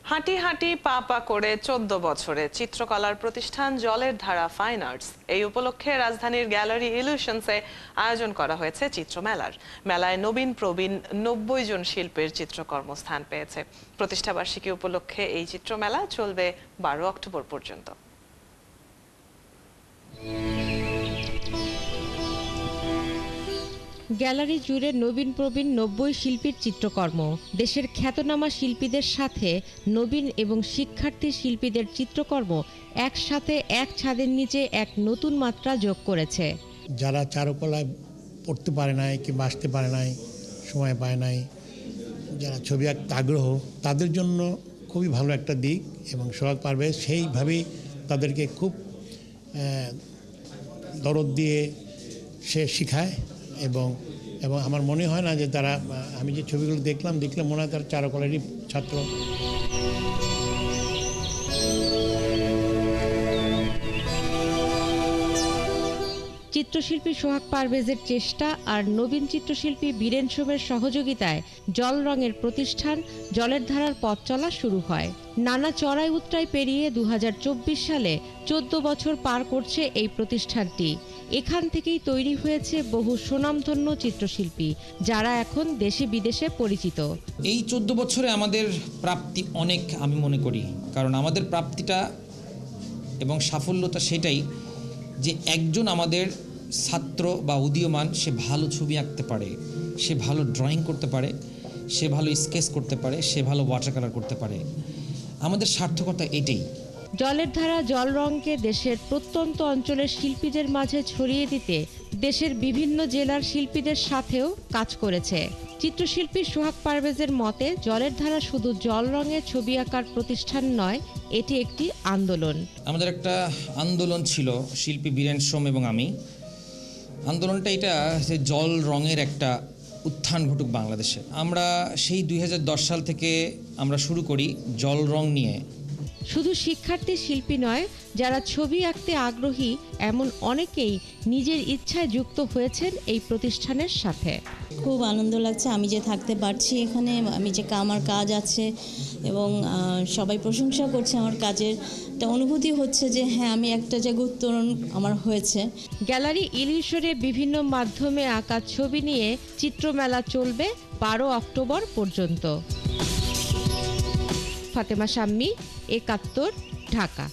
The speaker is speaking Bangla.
হাঁটি হাঁটি পা পা করে ১৪ বছরে চিত্রকলার প্রতিষ্ঠান জলের ধারা ফাইন আর্টস এই উপলক্ষে রাজধানীর গ্যালারি ইলিউশনসে আয়োজন করা হয়েছে চিত্রমেলার। মেলায় নবীন প্রবীণ ৯০ জন শিল্পীর চিত্রকর্ম স্থান পেয়েছে। প্রতিষ্ঠাবার্ষিকী উপলক্ষে এই চিত্রমেলা চলবে ১২ অক্টোবর পর্যন্ত। গ্যালারি জুড়ে নবীন প্রবীণ ৯০ শিল্পীর চিত্রকর্ম দেশের খ্যাতনামা শিল্পীদের সাথে নবীন এবং শিক্ষার্থী শিল্পীদের চিত্রকর্ম একসাথে এক ছাদের নিচে এক নতুন মাত্রা যোগ করেছে। যারা চারুকলায় পড়তে পারে নাই কিংবা আসতে পারে নাই, সময় পায় নাই, যারা ছবি আঁকতে আগ্রহ, তাদের জন্য খুবই ভালো একটা দিক এবং সোহাগ পারভেজ সেইভাবেই তাদেরকে খুব দরদ দিয়ে সে শিখায় এবং আমার মনে হয় না যে তারা, আমি যে ছবিগুলো দেখলে মনে হয় তারা চারুকলারই ছাত্র। চিত্রশিল্পী সোহাগ পারভেজের চেষ্টা আর নবীন চিত্রশিল্পী বীরেন সোমের সহযোগিতায় জল রঙের প্রতিষ্ঠান জলের ধারার পথ চলা শুরু হয়। নানা চড়াই উতরাই পেরিয়ে ২০২৪ সালে ১৪ বছর পার করছে এই প্রতিষ্ঠানটি। এখান থেকেই তৈরি হয়েছে বহু সুনামধন্য চিত্রশিল্পী, যারা এখন দেশে বিদেশে পরিচিত। এই ১৪ বছরে আমাদের প্রাপ্তি অনেক, আমি মনে করি, কারণ আমাদের প্রাপ্তিটা এবং সাফল্যতা সেটাই যে একজন আমাদের ছাত্র বা উদীয়মান, সে ভালো ছবি আঁকতে পারে, সে ভালো ড্রয়িং করতে পারে, সে ভালো স্কেচ করতে পারে, সে ভালো ওয়াটার কালার করতে পারে। আমাদের সার্থকতা এটাই। জলের ধারা জল রঙকে দেশের প্রত্যন্ত অঞ্চলের শিল্পীদের মাঝে ছড়িয়ে দিতে দেশের বিভিন্ন জেলার শিল্পীদের সাথেও কাজ করেছে। চিত্রশিল্পী সোহাগ পারভেজের মতে জলের ধারা শুধু জল রঙের ছবি আঁকার প্রতিষ্ঠান নয়, এটি একটি আন্দোলন। আমাদের একটা আন্দোলন ছিল, শিল্পী বীরেন সোম এবং আমি। আন্দোলনটা এটা যে জল রঙের একটা উত্থান ঘটুক বাংলাদেশে। আমরা সেই ২০১০ সাল থেকে আমরা শুরু করি জল রং নিয়ে। শুধু শিক্ষার্থী শিল্পী নয়, যারা ছবি আঁকতে আগ্রহী এমন অনেকেই নিজের ইচ্ছায় যুক্ত হয়েছেন এই প্রতিষ্ঠানের সাথে। খুব আনন্দ লাগছে আমি যে থাকতে পারছি এখানে, আমি যে আমার কাজ আছে এবং সবাই প্রশংসা করছে আমার কাজের, একটা অনুভূতি হচ্ছে যে হ্যাঁ, আমি একটা জায়গায় উত্তরণ আমার হয়েছে। গ্যালারি ইলিউশনে বিভিন্ন মাধ্যমে আঁকা ছবি নিয়ে চিত্রমেলা চলবে ১২ অক্টোবর পর্যন্ত। ফাতেমা শাম্মী, ৭১, ঢাকা।